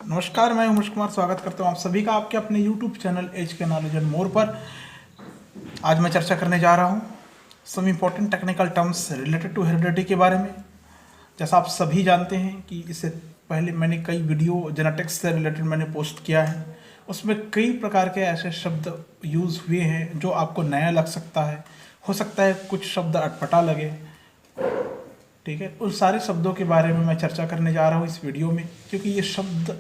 नमस्कार, मैं उमेश कुमार स्वागत करता हूँ आप सभी का आपके अपने YouTube चैनल एज के नॉलेज एंड मोर पर। आज मैं चर्चा करने जा रहा हूँ some important technical terms related to heredity के बारे में। जैसा आप सभी जानते हैं कि इससे पहले मैंने कई वीडियो जेनेटिक्स से रिलेटेड मैंने पोस्ट किया है, उसमें कई प्रकार के ऐसे शब्द यूज़ हुए हैं जो आपको नया लग सकता है, हो सकता है कुछ शब्द अटपटा लगे। ठीक है, उन सारे शब्दों के बारे में मैं चर्चा करने जा रहा हूँ इस वीडियो में, क्योंकि ये शब्द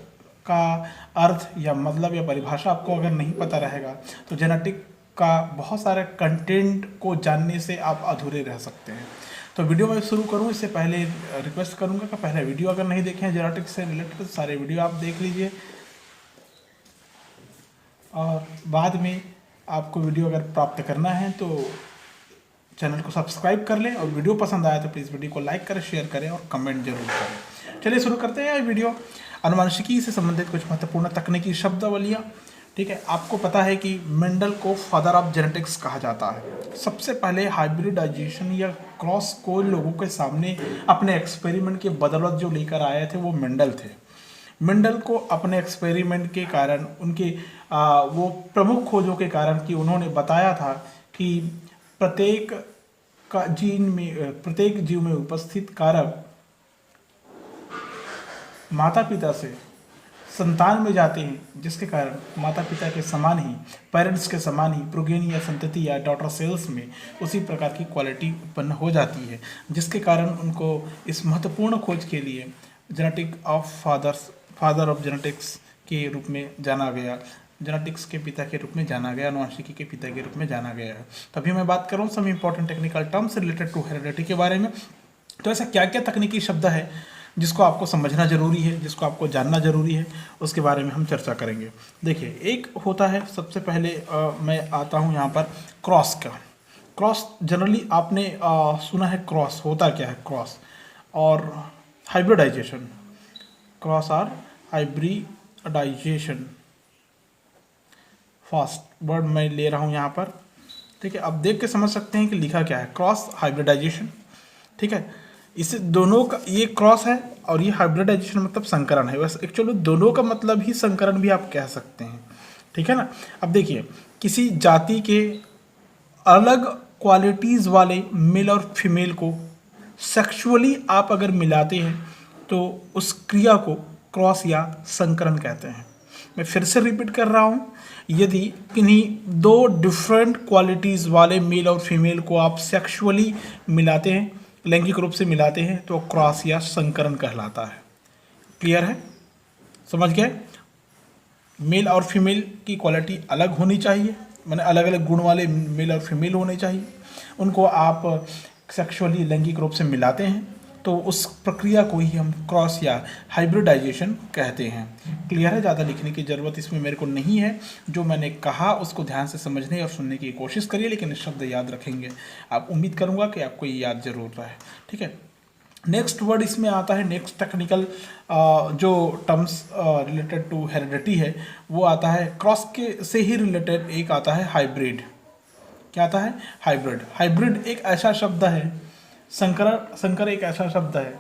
का अर्थ या मतलब या परिभाषा आपको अगर नहीं पता रहेगा तो जेनेटिक का बहुत सारे कंटेंट को जानने से आप अधूरे रह सकते हैं। तो वीडियो में शुरू करूँ इससे पहले रिक्वेस्ट करूँगा कि पहले वीडियो अगर नहीं देखे हैं जेनेटिक्स से रिलेटेड तो सारे वीडियो आप देख लीजिए, और बाद में आपको वीडियो अगर प्राप्त करना है तो चैनल को सब्सक्राइब कर लें, और वीडियो पसंद आया तो प्लीज़ वीडियो को लाइक करें, शेयर करें और कमेंट जरूर करें। चलिए शुरू करते हैं वीडियो। अनुवांशिकी से संबंधित कुछ महत्वपूर्ण तकनीकी शब्दावलियाँ। ठीक है, आपको पता है कि मेंडल को फादर ऑफ जेनेटिक्स कहा जाता है। सबसे पहले हाइब्रिडाइजेशन या क्रॉस को लोगों के सामने अपने एक्सपेरिमेंट के बदौलत जो लेकर आए थे वो मेंडल थे। मेंडल को अपने एक्सपेरिमेंट के कारण उनके वो प्रमुख खोजों के कारण कि उन्होंने बताया था कि प्रत्येक जीव में उपस्थित कारक माता पिता से संतान में जाते हैं, जिसके कारण माता पिता के समान ही, पेरेंट्स के समान ही प्रोगेनी या संतति या डॉटर सेल्स में उसी प्रकार की क्वालिटी उत्पन्न हो जाती है, जिसके कारण उनको इस महत्वपूर्ण खोज के लिए genetic of father of genetics के रूप में जाना गया, जेनेटिक्स के पिता के रूप में जाना गया, अनुवांशिकी के पिता के रूप में जाना गया है। तभी मैं बात करूँ some important technical terms related to heredity के बारे में। तो ऐसा क्या क्या तकनीकी शब्द है जिसको आपको समझना जरूरी है, जिसको आपको जानना जरूरी है, उसके बारे में हम चर्चा करेंगे। देखिए, एक होता है सबसे पहले मैं आता हूँ यहाँ पर क्रॉस का। क्रॉस जनरली आपने सुना है, क्रॉस होता क्या है क्रॉस, और हाइब्रिडाइजेशन। क्रॉस और हाइब्रिडाइजेशन फास्ट वर्ड मैं ले रहा हूँ यहाँ पर। ठीक है, अब देख के समझ सकते हैं कि लिखा क्या है, क्रॉस हाइब्रिडाइजेशन। ठीक है, इसे दोनों का, ये क्रॉस है और ये हाइब्रिडाइजेशन मतलब संकरण है। वैसे एक्चुअली दोनों का मतलब ही संकरण भी आप कह सकते हैं। ठीक है ना। अब देखिए, किसी जाति के अलग क्वालिटीज़ वाले मेल और फीमेल को सेक्सुअली आप अगर मिलाते हैं तो उस क्रिया को क्रॉस या संकरण कहते हैं। मैं फिर से रिपीट कर रहा हूँ, यदि किन्हीं दो डिफरेंट क्वालिटीज़ वाले मेल और फीमेल को आप सेक्सुअली मिलाते हैं, लैंगिक रूप से मिलाते हैं, तो क्रॉस या संकरण कहलाता है। क्लियर है, समझ गए। मेल और फीमेल की क्वालिटी अलग होनी चाहिए, माने अलग अलग गुण वाले मेल और फीमेल होने चाहिए। उनको आप सेक्सुअली लैंगिक रूप से मिलाते हैं तो उस प्रक्रिया को ही हम क्रॉस या हाइब्रिडाइजेशन कहते हैं। क्लियर है, ज़्यादा लिखने की ज़रूरत इसमें मेरे को नहीं है। जो मैंने कहा उसको ध्यान से समझने और सुनने की कोशिश करिए, लेकिन शब्द याद रखेंगे। आप उम्मीद करूँगा कि आपको ये याद जरूर रहे। ठीक है, नेक्स्ट वर्ड इसमें आता है, नेक्स्ट टेक्निकल जो टर्म्स रिलेटेड टू हेरिडिटी है वो आता है क्रॉस के से ही रिलेटेड। एक आता है हाइब्रिड। क्या आता है? हाइब्रिड। हाइब्रिड एक ऐसा शब्द है, संकर एक ऐसा शब्द है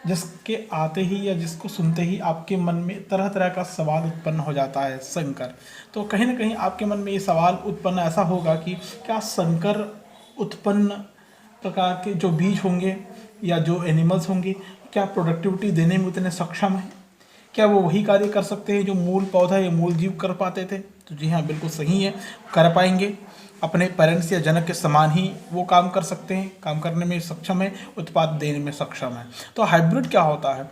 जिसके आते ही या जिसको सुनते ही आपके मन में तरह तरह का सवाल उत्पन्न हो जाता है। संकर, तो कहीं ना कहीं आपके मन में ये सवाल उत्पन्न ऐसा होगा कि क्या संकर उत्पन्न प्रकार के जो बीज होंगे या जो एनिमल्स होंगे, क्या प्रोडक्टिविटी देने में उतने सक्षम हैं? क्या वो वही कार्य कर सकते हैं जो मूल पौधा या मूल जीव कर पाते थे? तो जी हाँ, बिल्कुल सही है, कर पाएंगे। अपने पेरेंट्स या जनक के समान ही वो काम कर सकते हैं, काम करने में सक्षम है, उत्पाद देने में सक्षम है। तो हाइब्रिड क्या होता है?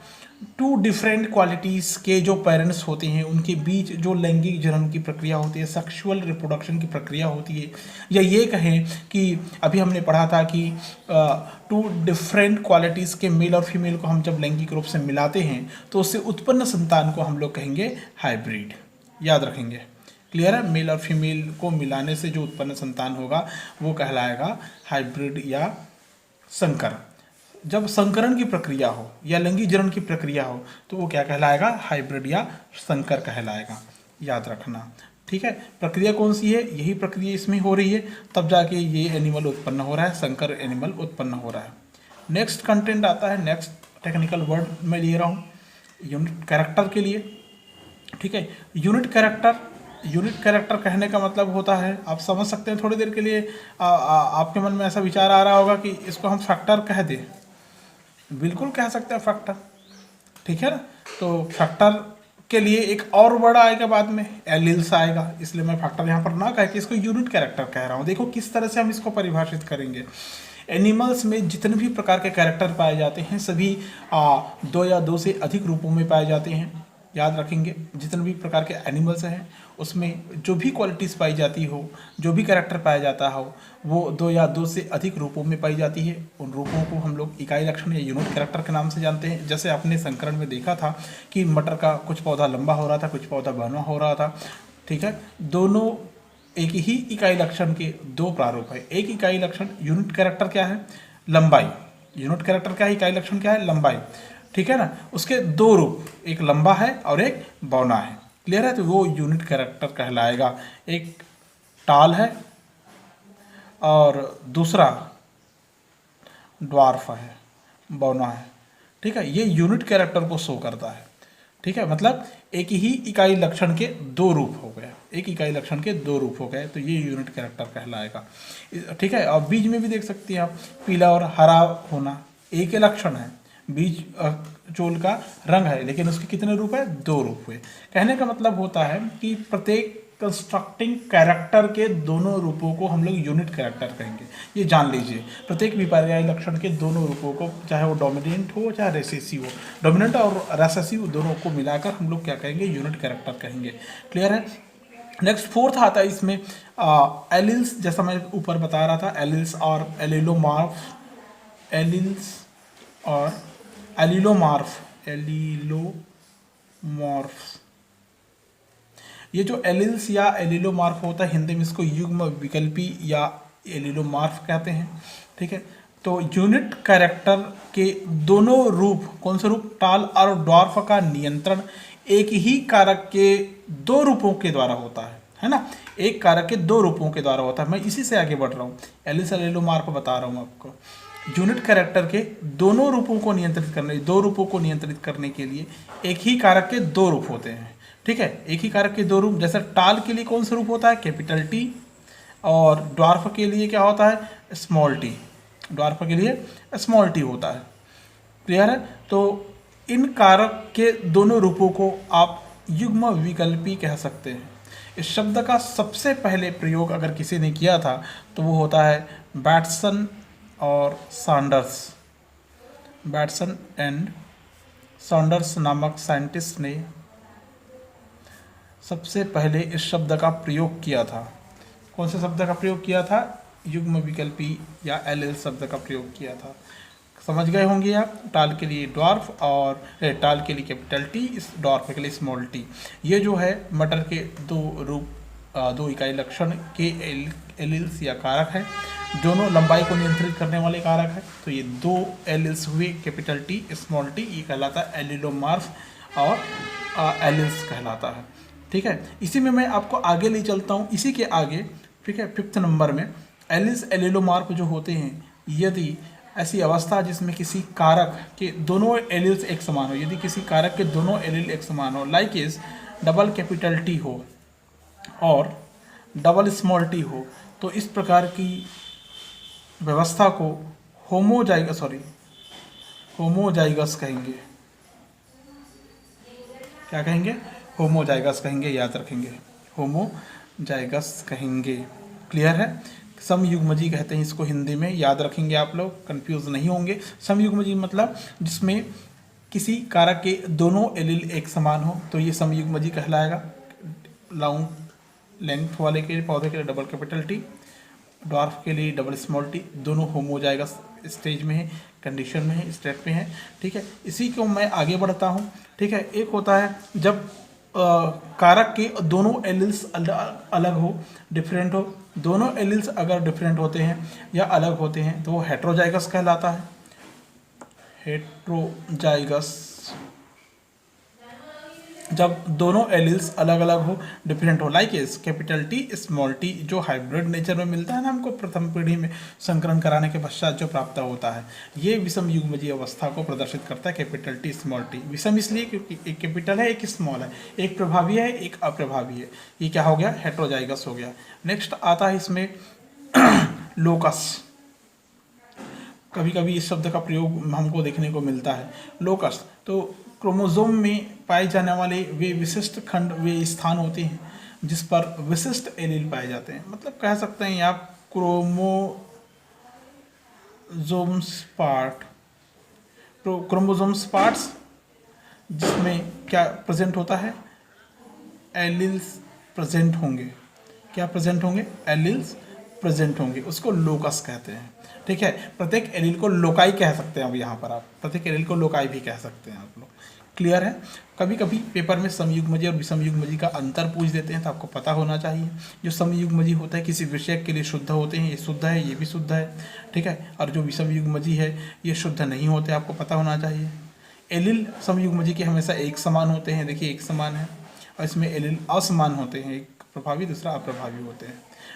टू डिफरेंट क्वालिटीज़ के जो पेरेंट्स होते हैं उनके बीच जो लैंगिक जनन की प्रक्रिया होती है, सेक्सुअल रिप्रोडक्शन की प्रक्रिया होती है, या ये कहें कि अभी हमने पढ़ा था कि टू डिफरेंट क्वालिटीज़ के मेल और फीमेल को हम जब लैंगिक रूप से मिलाते हैं तो उससे उत्पन्न संतान को हम लोग कहेंगे हाइब्रिड। याद रखेंगे। क्लियर है, मेल और फीमेल को मिलाने से जो उत्पन्न संतान होगा वो कहलाएगा हाइब्रिड या संकर। जब संकरण की प्रक्रिया हो या लैंगिक जनन की प्रक्रिया हो तो वो क्या कहलाएगा? हाइब्रिड या संकर कहलाएगा। याद रखना। ठीक है, प्रक्रिया कौन सी है? यही प्रक्रिया इसमें हो रही है, तब जाके ये एनिमल उत्पन्न हो रहा है, संकर एनिमल उत्पन्न हो रहा है। नेक्स्ट कंटेंट आता है, नेक्स्ट टेक्निकल वर्ड मैं ले रहा हूँ यूनिट कैरेक्टर के लिए। ठीक है। यूनिट कैरेक्टर कहने का मतलब होता है, आप समझ सकते हैं, थोड़ी देर के लिए आपके मन में ऐसा विचार आ रहा होगा कि इसको हम फैक्टर कह दें। बिल्कुल कह सकते हैं फैक्टर, ठीक है ना। तो फैक्टर के लिए एक और वर्ड आएगा बाद में, एलिल्स आएगा, इसलिए मैं फैक्टर यहाँ पर ना कह के इसको यूनिट कैरेक्टर कह रहा हूँ। देखो किस तरह से हम इसको परिभाषित करेंगे। एनिमल्स में जितने भी प्रकार के कैरेक्टर पाए जाते हैं सभी दो या दो से अधिक रूपों में पाए जाते हैं। याद रखेंगे, जितने भी प्रकार के एनिमल्स हैं उसमें जो भी क्वालिटीज़ पाई जाती हो, जो भी कैरेक्टर पाया जाता हो, वो दो या दो से अधिक रूपों में पाई जाती है। उन रूपों को हम लोग इकाई लक्षण या यूनिट कैरेक्टर के नाम से जानते हैं। जैसे आपने संकरण में देखा था कि मटर का कुछ पौधा लंबा हो रहा था, कुछ पौधा बहना हो रहा था, ठीक है। दोनों एक ही इकाई लक्षण के दो प्रारूप है। एक इकाई लक्षण यूनिट कैरेक्टर क्या है, लंबाई। यूनिट कैरेक्टर क्या है, इकाई लक्षण क्या है, लंबाई, ठीक है ना। उसके दो रूप, एक लंबा है और एक बौना है। क्लियर है, तो वो यूनिट कैरेक्टर कहलाएगा। एक टाल है और दूसरा ड्वार्फ है, बौना है, ठीक है। ये यूनिट कैरेक्टर को शो करता है, ठीक है। मतलब एक ही इकाई लक्षण के दो रूप हो गए, एक इकाई लक्षण के दो रूप हो गए, तो ये यूनिट कैरेक्टर कहलाएगा, ठीक है। और बीज में भी देख सकते हैं आप, पीला और हरा होना एक ही लक्षण है। बीज चोल का रंग है, लेकिन उसके कितने रूप है, दो रूप हुए। कहने का मतलब होता है कि प्रत्येक कंस्ट्रक्टिंग कैरेक्टर के दोनों रूपों को हम लोग यूनिट कैरेक्टर कहेंगे। ये जान लीजिए, प्रत्येक विपर्याय लक्षण के दोनों रूपों को, चाहे वो डोमिनेंट हो चाहे रेसेसिव हो, डोमिनेंट और रेसेसिव दोनों को मिलाकर हम लोग क्या कहेंगे, यूनिट कैरेक्टर कहेंगे। क्लियर है। नेक्स्ट फोर्थ आता है इसमें एलिल्स। जैसा मैं ऊपर बता रहा था, एलिल्स और एलिलोमार्फ, एलिल्स और एलिलोमॉर्फ। ये जो एलिल्स या एलिलोमॉर्फ होता है, हिंदी में इसको युग्म विकल्पी या एलिलोमॉर्फ कहते हैं, ठीक है। तो यूनिट कैरेक्टर के दोनों रूप, कौन से रूप, टाल और ड्वार्फ का नियंत्रण एक ही कारक के दो रूपों के द्वारा होता है ना। एक कारक के दो रूपों के द्वारा होता है। मैं इसी से आगे बढ़ रहा हूँ, एलिल्स एलिलोमॉर्फ बता रहा हूँ आपको। यूनिट कैरेक्टर के दोनों रूपों को नियंत्रित करने, दो रूपों को नियंत्रित करने के लिए एक ही कारक के दो रूप होते हैं, ठीक है। एक ही कारक के दो रूप, जैसे टाल के लिए कौन सा रूप होता है, कैपिटल टी, और ड्वार्फ के लिए क्या होता है, स्मॉल टी। ड्वार्फ के लिए स्मॉल टी होता है। क्लियर है। तो इन कारक के दोनों रूपों को आप युग्म विकल्पी कह सकते हैं। इस शब्द का सबसे पहले प्रयोग अगर किसी ने किया था तो वो होता है बैटसन और सैंडर्स। बैटसन एंड सैंडर्स नामक साइंटिस्ट ने सबसे पहले इस शब्द का प्रयोग किया था। कौन से शब्द का प्रयोग किया था, युग्म विकल्पी या एल शब्द का प्रयोग किया था। समझ गए होंगे आप। टाल के लिए ड्वार्फ और टाल के लिए कैपिटल टी, इस ड्वार्फ के लिए स्मॉल टी। ये जो है मटर के दो रूप, दो इकाई लक्षण के एलिल्स या कारक है, दोनों लंबाई को नियंत्रित करने वाले कारक है। तो ये दो एलिल्स हुए, कैपिटल टी स्मॉल टी, ये कहलाता है एलिलोमॉर्फ और एलिल्स कहलाता है, ठीक है। इसी में मैं आपको आगे ले चलता हूँ, इसी के आगे, ठीक है। 5th नंबर में एलिल्स एलिलोमॉर्फ जो होते हैं, यदि ऐसी अवस्था जिसमें किसी कारक के दोनों एलिल्स एक समान हो, यदि किसी कारक के दोनों एलिल एक समान हो, like is double capital T हो और डबल स्मॉल टी हो, तो इस प्रकार की व्यवस्था को होमोजाइगस कहेंगे। क्या कहेंगे, होमोजाइगस कहेंगे, याद रखेंगे, होमोजाइगस कहेंगे। क्लियर है। समयुग्मजी कहते हैं इसको हिंदी में, याद रखेंगे आप लोग, कंफ्यूज नहीं होंगे। समयुग्मजी मतलब जिसमें किसी कारक के दोनों एलिल एक समान हो, तो ये समयुग्मजी कहलाएगा। लॉन्ग लेंथ वाले के पौधे के लिए डबल कैपिटल टी, ड्वार्फ के लिए डबल स्मॉल टी, दोनों होमोजाइगस स्टेज में है, कंडीशन में है, स्टेप में है, ठीक है। इसी को मैं आगे बढ़ता हूँ, ठीक है। एक होता है जब कारक के दोनों एलिल्स अलग हो, डिफरेंट हो। दोनों एलिल्स अगर डिफरेंट होते हैं या अलग होते हैं तो वो हेट्रोजाइगस कहलाता है, हेट्रोजाइगस। जब दोनों एलिल्स अलग अलग हो, डिफरेंट हो, like S capital T small T, जो हाइब्रिड नेचर में मिलता है ना हमको प्रथम पीढ़ी में संकरण कराने के पश्चात जो प्राप्त होता है, ये विषम युग्मजीय अवस्था को प्रदर्शित करता है। कैपिटल टी स्मॉल टी विषम इसलिए क्योंकि एक कैपिटल है एक स्मॉल है, एक प्रभावी है एक अप्रभावी है। ये क्या हो गया, हेट्रोजाइगस हो गया। नेक्स्ट आता है इसमें लोकस। कभी कभी इस शब्द का प्रयोग हमको देखने को मिलता है, लोकस। तो क्रोमोसोम में पाए जाने वाले वे विशिष्ट खंड, वे स्थान होते हैं जिस पर विशिष्ट एलील पाए जाते हैं। मतलब कह सकते हैं आप क्रोमोसोम्स पार्ट्स जिसमें क्या प्रेजेंट होता है, एलील्स प्रेजेंट होंगे। क्या प्रेजेंट होंगे, एलील्स प्रेजेंट होंगे, उसको लोकस कहते हैं। ठीक है, प्रत्येक एलील को लोकाई कह सकते हैं। अब यहाँ पर आप प्रत्येक एलील को लोकाई भी कह सकते हैं आप लोग। क्लियर है। कभी कभी पेपर में समयुग्मजी और विषमयुग्मजी का अंतर पूछ देते हैं, तो आपको पता होना चाहिए। जो समयुग्मजी होता है किसी विषय के लिए शुद्ध होते हैं, ये शुद्ध है, ये भी शुद्ध है। ठीक है, और जो विषमयुग्मजी है ये शुद्ध नहीं होते, आपको पता होना चाहिए। एलील समयुग्मजी के हमेशा एक समान होते हैं, देखिए एक समान है, और इसमें एलील असमान होते हैं, एक प्रभावी दूसरा अप्रभावी होते हैं।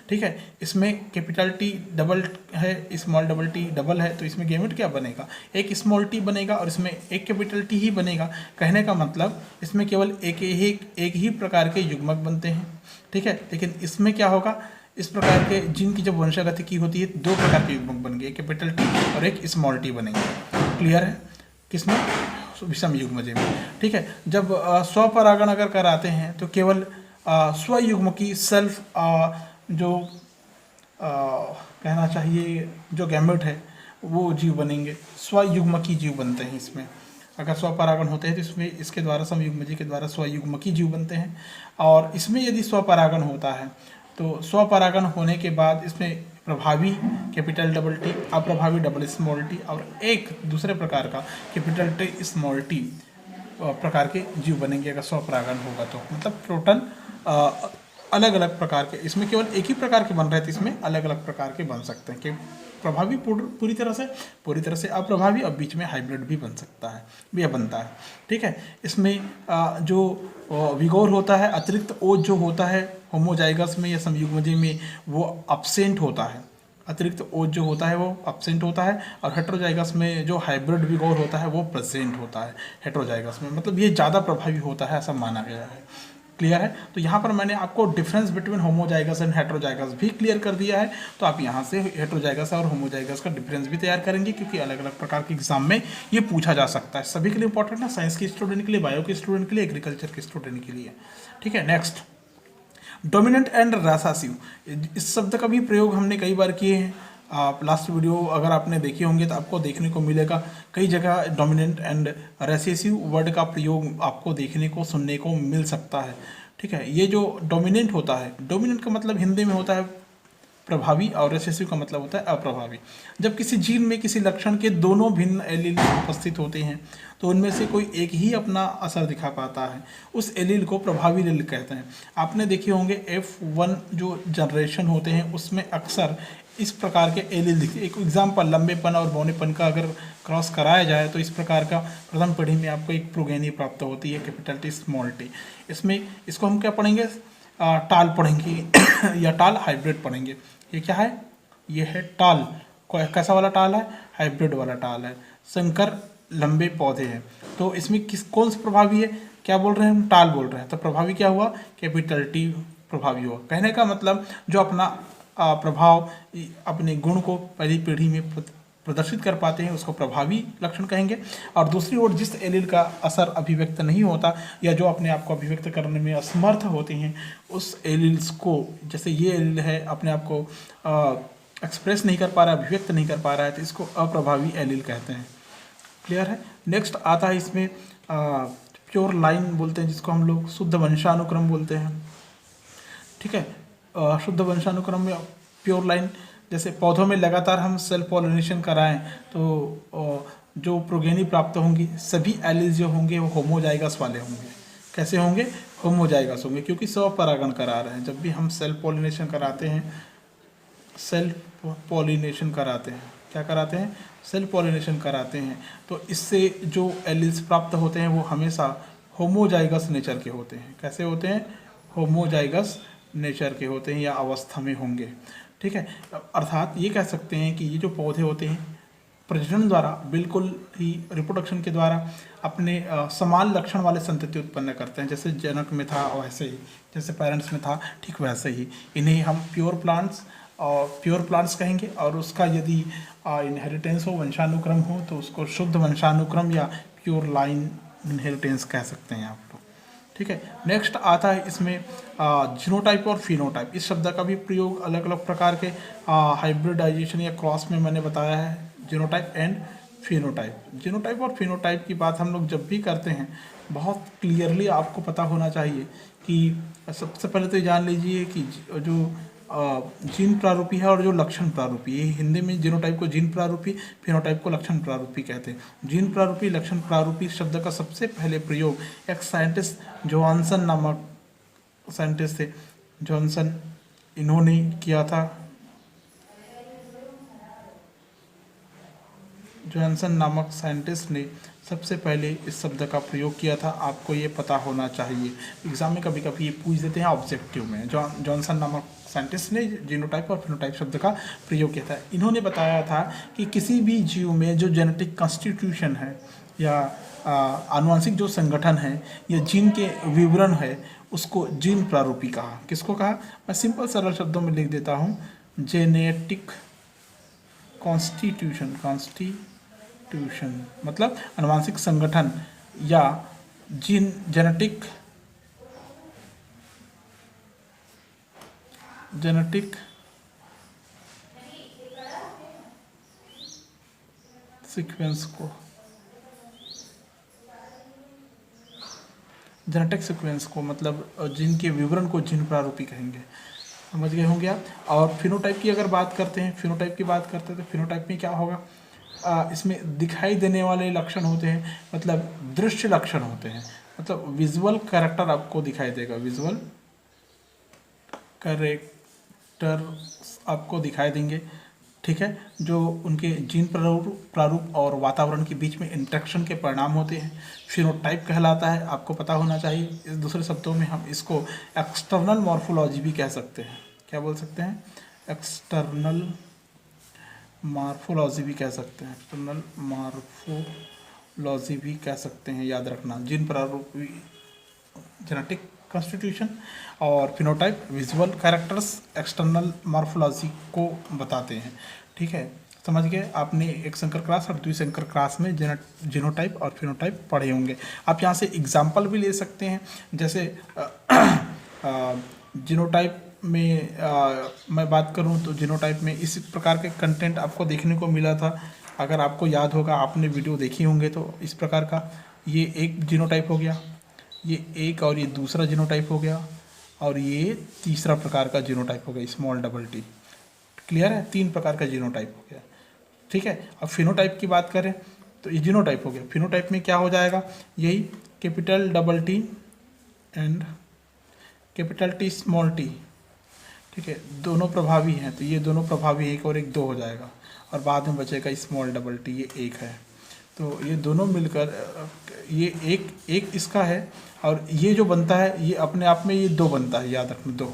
ठीक है, इसमें कैपिटल टी डबल है, स्मॉल डबल टी डबल है, तो इसमें गैमेट क्या बनेगा, एक स्मॉल टी बनेगा और इसमें एक कैपिटल टी ही बनेगा। कहने का मतलब इसमें केवल एक ही प्रकार के युग्मक बनते हैं। ठीक है, लेकिन इसमें क्या होगा, इस प्रकार के जिनकी जब वंशागतिकी होती है, दो प्रकार के युग्मक बन गए, एक कैपिटल टी और एक स्मॉल टी बनेंगे। क्लियर है, किसमें, विषम युग्मज में। ठीक है, जब स्वपरागण अगर कराते हैं तो केवल स्वयुग्मकी सेल्फ जो कहना चाहिए जो गैमेट है वो जीव बनेंगे, स्वयुग्मकी जीव बनते हैं इसमें। अगर स्वपरागण होते हैं तो इसमें इसके द्वारा समयुग्मजी के द्वारा स्वयुग्मकी जीव बनते हैं। और इसमें यदि स्वपरागण होता है तो स्वपरागण होने के बाद इसमें प्रभावी कैपिटल डबल टी, अप्रभावी डबल स्मॉल टी, और एक दूसरे प्रकार का कैपिटल टी स्मॉल टी प्रकार के जीव बनेंगे अगर स्वपरागण होगा तो। मतलब टोटल अलग अलग प्रकार के, इसमें केवल एक ही प्रकार के बन रहे थे, इसमें अलग अलग प्रकार के बन सकते हैं कि प्रभावी पूरी तरह से अप्रभावी, और बीच में हाइब्रिड भी बन सकता है, भी बनता है। ठीक है, इसमें जो विगोर होता है, अतिरिक्त ओज जो होता है होमोजाइगस में या समयुग्मजी में वो अब्सेंट होता है, अतिरिक्त ओज जो होता है वो अब्सेंट होता है। और हेट्रोजाइगस में जो हाइब्रिड विगोर होता है वो प्रेजेंट होता है हेट्रोजाइगस में, मतलब ये ज़्यादा प्रभावी होता है ऐसा माना गया है। क्लियर है। तो यहाँ पर मैंने आपको difference between homozygous and heterozygous भी क्लियर कर दिया है। तो आप यहाँ से हेट्रोजाइगस और होमोजाइगस का डिफरेंस भी तैयार करेंगे, क्योंकि अलग अलग प्रकार के एग्जाम में ये पूछा जा सकता है। सभी के लिए इंपॉर्टेंट है, साइंस के स्टूडेंट के लिए, बायो के स्टूडेंट के लिए, एग्रीकल्चर के स्टूडेंट के लिए। ठीक है, नेक्स्ट डोमिनेंट एंड रेसेसिव। इस शब्द का भी प्रयोग हमने कई बार किए हैं। आप लास्ट वीडियो अगर आपने देखे होंगे तो आपको देखने को मिलेगा कई जगह डोमिनेंट एंड रेसेसिव वर्ड का प्रयोग आपको देखने को सुनने को मिल सकता है। ठीक है, ये जो डोमिनेंट होता है, डोमिनेंट का मतलब हिंदी में होता है प्रभावी, और रेसेसिव का मतलब होता है अप्रभावी। जब किसी जीन में किसी लक्षण के दोनों भिन्न एलील उपस्थित होते हैं तो उनमें से कोई एक ही अपना असर दिखा पाता है, उस एलील को प्रभावी एलील कहते हैं। आपने देखे होंगे F1 जो जनरेशन होते हैं उसमें अक्सर इस प्रकार के एलील दिखते हैं। एक एग्जाम्पल, लंबेपन और बौनेपन का अगर क्रॉस कराया जाए तो इस प्रकार का प्रथम पीढ़ी में आपको एक प्रोगेनी प्राप्त होती है, कैपिटल टी स्मॉल टी। इसमें इसको हम क्या पढ़ेंगे, टाल पढ़ेंगे या टाल हाइब्रिड पढ़ेंगे। ये क्या है, ये है टाल। कैसा वाला टाल है, हाइब्रिड वाला टाल है, संकर लंबे पौधे हैं। तो इसमें कौन सा प्रभावी है, क्या बोल रहे हैं हम, टाल बोल रहे हैं। तो प्रभावी क्या हुआ, कैपिटल टी प्रभावी हुआ। कहने का मतलब जो अपना प्रभाव, अपने गुण को पहली पीढ़ी में प्रदर्शित कर पाते हैं उसको प्रभावी लक्षण कहेंगे। और दूसरी ओर जिस एलील का असर अभिव्यक्त नहीं होता या जो अपने आप को अभिव्यक्त करने में असमर्थ होते हैं उस एलील्स को, जैसे ये एलील है अपने आप को एक्सप्रेस नहीं कर पा रहा है, अभिव्यक्त नहीं कर पा रहा है, तो इसको अप्रभावी एलील कहते हैं। क्लियर है। नेक्स्ट आता है इसमें प्योर लाइन बोलते हैं जिसको हम लोग शुद्ध वंशानुक्रम बोलते हैं। ठीक है, शुद्ध वंशानुक्रम में प्योर लाइन, जैसे पौधों में लगातार हम सेल्फ पॉलिनेशन कराएं तो जो प्रोगेनी प्राप्त होंगी सभी एलील्स जो होंगे वो होमोजाइगस वाले होंगे। कैसे होंगे, होमोजाइगस होंगे, क्योंकि स्वपरागण करा रहे हैं। जब भी हम सेल्फ पॉलिनेशन कराते हैं, सेल्फ पॉलिनेशन कराते हैं, क्या कराते हैं, सेल्फ पॉलिनेशन कराते हैं, तो इससे जो एलील्स प्राप्त होते हैं वो हमेशा होमोजाइगस नेचर के होते हैं। कैसे होते हैं? होमोजाइगस नेचर के होते हैं या अवस्था में होंगे। ठीक है, अर्थात ये कह सकते हैं कि ये जो पौधे होते हैं प्रजनन द्वारा बिल्कुल ही रिप्रोडक्शन के द्वारा अपने समान लक्षण वाले संतति उत्पन्न करते हैं। जैसे जनक में था वैसे ही, जैसे पेरेंट्स में था ठीक वैसे ही इन्हें हम प्योर प्लांट्स कहेंगे। और उसका यदि इनहेरिटेंस हो, वंशानुक्रम हो, तो उसको शुद्ध वंशानुक्रम या प्योर लाइन इनहेरिटेंस कह सकते हैं आप लोग। ठीक है, नेक्स्ट आता है इसमें जीनोटाइप और फिनोटाइप। इस शब्द का भी प्रयोग अलग अलग प्रकार के हाइब्रिडाइजेशन या क्रॉस में मैंने बताया है, जीनोटाइप एंड फिनोटाइप। जीनोटाइप और फिनोटाइप की बात हम लोग जब भी करते हैं बहुत क्लियरली आपको पता होना चाहिए कि सबसे पहले तो ये जान लीजिए कि जो जीन प्रारूपी है और जो लक्षण प्रारूपी, ये हिंदी में जीनोटाइप को जीन प्रारूपी, फिनोटाइप को लक्षण प्रारूपी कहते हैं। जीन प्रारूपी लक्षण प्रारूपी शब्द का सबसे पहले प्रयोग एक साइंटिस्ट जोहानसन नामक साइंटिस्ट थे, जॉनसन, इन्होंने किया था। जोहानसन नामक साइंटिस्ट ने सबसे पहले इस शब्द का प्रयोग किया था। आपको ये पता होना चाहिए, एग्जाम में कभी कभी ये पूछ देते हैं ऑब्जेक्टिव में। जॉनसन नामक साइंटिस्ट ने जीनोटाइप और फिनोटाइप शब्द का प्रयोग किया था। इन्होंने बताया था कि किसी भी जीव में जो जेनेटिक कॉन्स्टिट्यूशन है या आनुवंशिक जो संगठन है या जीन के विवरण है उसको जीन प्रारूपी कहा। किसको कहा? मैं सिंपल सरल शब्दों में लिख देता हूँ, जेनेटिक कॉन्स्टिट्यूशन मतलब आनुवंशिक संगठन या जेनेटिक सीक्वेंस को, मतलब जीन के विवरण को जीन प्रारूपी कहेंगे। समझ गए होंगे आप। और फिनोटाइप की अगर बात करते हैं, तो फिनोटाइप में क्या होगा? इसमें दिखाई देने वाले लक्षण होते हैं, मतलब दृश्य लक्षण होते हैं, मतलब विजुअल कैरेक्टर आपको दिखाई देगा, विजुअल कैरेक्टर आपको दिखाई देंगे। ठीक है, जो उनके जीन प्रारूप और वातावरण के बीच में इंटरेक्शन के परिणाम होते हैं फिनोटाइप कहलाता है। आपको पता होना चाहिए। इस दूसरे शब्दों में हम इसको एक्सटर्नल मॉर्फोलॉजी भी कह सकते हैं। क्या बोल सकते हैं? एक्सटर्नल मॉर्फोलॉजी भी कह सकते हैं, एक्सटर्नल मॉर्फोलॉजी भी कह सकते हैं। याद रखना, जीन प्रारूपी जेनेटिक कॉन्स्टिट्यूशन और phenotype visual characters, external morphology को बताते हैं। ठीक है, समझ गए। आपने एक संकर क्लास और द्विसंकर क्लास में जीनोटाइप और फिनोटाइप पढ़े होंगे। आप यहाँ से एग्जाम्पल भी ले सकते हैं। जैसे जीनोटाइप में मैं बात करूं तो जीनोटाइप में इस प्रकार के कंटेंट आपको देखने को मिला था। अगर आपको याद होगा, आपने वीडियो देखी होंगे, तो इस प्रकार का ये एक जीनोटाइप हो गया, ये एक, और ये दूसरा जीनोटाइप हो गया, और ये तीसरा प्रकार का जीनोटाइप हो गया, स्मॉल डबल टी। क्लियर है? 3 प्रकार का जीनोटाइप हो गया। ठीक है, अब फिनोटाइप की बात करें तो ये जीनोटाइप हो गया। फिनोटाइप में क्या हो जाएगा? यही capital double T and capital T small T. ठीक है, दोनों प्रभावी हैं, तो ये दोनों प्रभावी, एक और एक 2 हो जाएगा, और बाद में बचेगा स्मॉल डबल टी, ये 1 है। तो ये दोनों मिलकर ये एक इसका है, और ये जो बनता है ये अपने आप में ये 2 बनता है, याद रखना 2,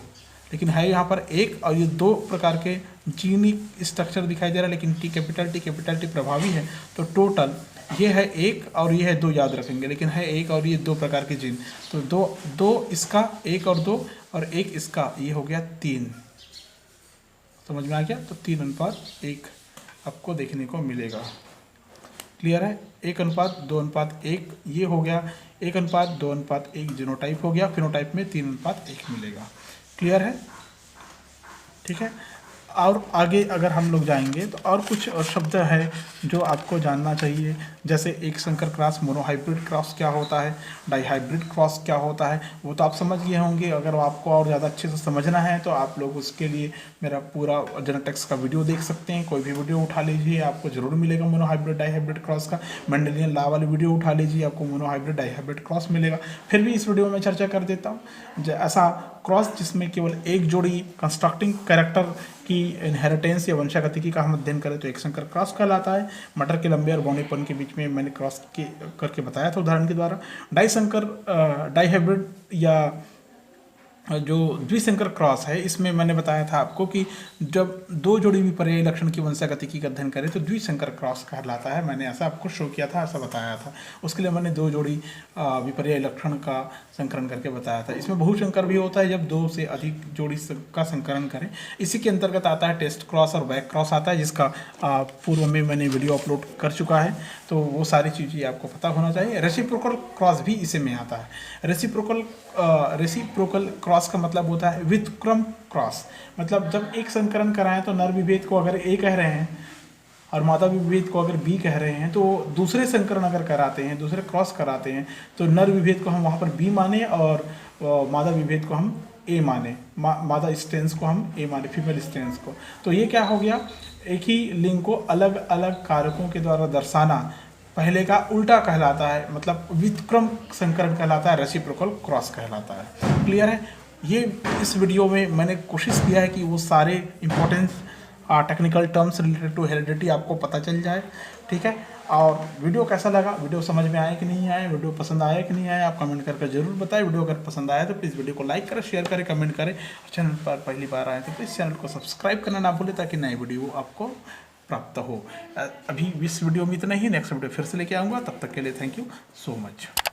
लेकिन है यहाँ पर 1, और ये 2 प्रकार के जीनिक स्ट्रक्चर दिखाई दे रहा है, लेकिन टी कैपिटल टी प्रभावी है। तो टोटल ये है 1 और ये है 2, याद रखेंगे, लेकिन है 1 और ये 2 प्रकार के जीन। तो 2 इसका, 1 और 2, और 1 इसका, ये हो गया 3। समझ में आ गया? तो 3:1 आपको देखने को मिलेगा। क्लियर है? 1:2:1 ये हो गया, 1:2:1 जीनोटाइप हो गया। फिनोटाइप में 3:1 मिलेगा। क्लियर है? ठीक है, और आगे अगर हम लोग जाएंगे तो और कुछ शब्द है जो आपको जानना चाहिए। जैसे एक संकर क्रॉस, मोनोहाइब्रिड क्रॉस क्या होता है, डाईहाइब्रिड क्रॉस क्या होता है, वो तो आप समझ गए होंगे। अगर आपको और ज़्यादा अच्छे से समझना है तो आप लोग उसके लिए मेरा पूरा जेनेटिक्स का वीडियो देख सकते हैं। कोई भी वीडियो उठा लीजिए, आपको जरूर मिलेगा मोनोहाइब्रिड डाईहाइब्रिड क्रॉस का। मेंडेलियन लॉ वाली वीडियो उठा लीजिए, आपको मोनोहाइब्रिड डाईहाइब्रिड क्रॉस मिलेगा। फिर भी इस वीडियो में चर्चा कर देता हूँ। ऐसा क्रॉस जिसमें केवल एक जोड़ी कंस्ट्रक्टिंग कैरेक्टर की इनहेरिटेंस या वंशागतिकी का हम अध्ययन करें तो एक संकर क्रॉस कहलाता है। मटर के लंबे और बौनेपन के बीच में मैंने क्रॉस के करके बताया था उदाहरण के द्वारा। डाइहाइब्रिड या जो द्विसंकर क्रॉस है, इसमें मैंने बताया था आपको कि जब दो जोड़ी विपर्यायी लक्षण की वंशागतिकी का अध्ययन करें तो द्विसंकर क्रॉस कहलाता है। मैंने ऐसा आपको शो किया था, ऐसा बताया था। उसके लिए मैंने दो जोड़ी विपर्यायी लक्षण का संकरण करके बताया था। इसमें बहुसंकर भी होता है जब दो से अधिक जोड़ी का संकरण करें। इसी के अंतर्गत आता है टेस्ट क्रॉस और बैक क्रॉस आता है, जिसका पूर्व में मैंने वीडियो अपलोड कर चुका है, तो वो सारी चीज़ें आपको पता होना चाहिए। रेसिप्रोकल क्रॉस भी इसी में आता है। रेसिप्रोकल क्रॉस का मतलब होता है व्युत्क्रम क्रॉस। मतलब जब एक संकरण कराएं तो नर विभेद को अगर ए कह रहे हैं और मादा विभेद को अगर बी कह रहे हैं, तो दूसरे संकरण अगर कराते हैं, दूसरे क्रॉस कराते हैं, तो नर विभेद को हम वहाँ पर बी माने और मादा विभेद को हम ए माने, मादा स्टेंस को हम ए माने, फीमेल स्टेंस को। तो ये क्या हो गया, एक ही लिंग को अलग अलग कारकों के द्वारा दर्शाना पहले का उल्टा कहलाता है, मतलब व्युत्क्रम संकरण कहलाता है, रेसिप्रोकल क्रॉस कहलाता है। क्लियर है? ये इस वीडियो में मैंने कोशिश किया है कि वो सारे important technical terms related to heredity आपको पता चल जाए। ठीक है? और वीडियो कैसा लगा, वीडियो समझ में आया कि नहीं आया, वीडियो पसंद आया कि नहीं आया, आप कमेंट करके जरूर बताएं। वीडियो अगर पसंद आया तो प्लीज़ वीडियो को लाइक करें, शेयर करें, कमेंट करें। और चैनल पर पहली बार आए तो प्लीज़ चैनल को सब्सक्राइब करना ना भूलें ताकि नई वीडियो आपको प्राप्त हो। अभी इस वीडियो में इतना ही, नेक्स्ट वीडियो फिर से लेके आऊँगा। तब तक के लिए थैंक यू सो मच।